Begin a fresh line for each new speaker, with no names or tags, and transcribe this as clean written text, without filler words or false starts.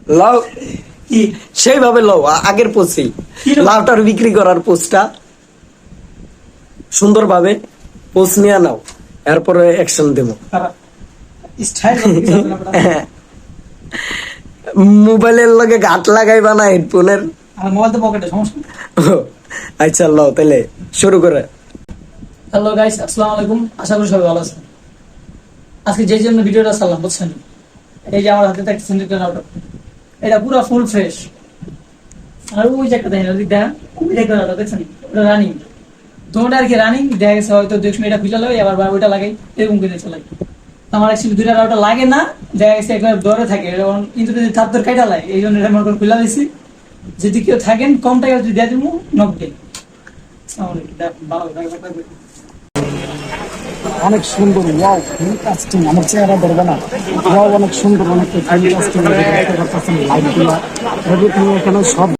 লাউ কি সেইভাবে লাও আগের পোস্টেই লাউটার বিক্রি করার পোস্টটা সুন্দরভাবে পোস্ট নিয়ে নাও, এরপরে অ্যাকশন দেবো। মোবাইলের লগে গাঁট লাগাইবা না হেডফোনের?
আমার মোবাইল তো পকেটে, সমস্যা নেই।
আচ্ছা লাও তাহলে শুরু করে।
হ্যালো গাইস, আসসালামু আলাইকুম। আশা করি সবাই ভালো আছেন। আজকে যে জন্য ভিডিওটা চালাম বুঝছেন, এই যে আমার হাতে একটা সিন্ডিকেট রাউটার, এটা পুরো ফুল ফ্রেশ। আর ওই যে একটা দেখেন, ওই দেখেন ওই যে একটা রাউটার দেখছেন, ওটা রানিং। দুটোটা আর কি রানিং, দেখা গেছে হয়তো 2 মিনিট খুলে লাগে, আবার ওইটা লাগাই, এরকম করে চালাই। আমার অ্যাকচুয়ালি দুইটা রাউটার লাগে না, দেখা গেছে একবার দরে থাকে, কিন্তু যদি থাপ তোর কাইটা লাগে, এই জন্য এটা মনে করে খুলে দিয়েছি। যদি কেউ থাকেন কম টাকা যদি দিয়ে দিব, নক দেন।
অনেক সুন্দর, ওয়াও ফ্যান্টাস্টিক। আমার চেহারা ধরবে না, ওয়াও অনেক সুন্দর, অনেক ফ্যান্টাস্টিক। লাইটগুলো এভরিথিং এখানে সব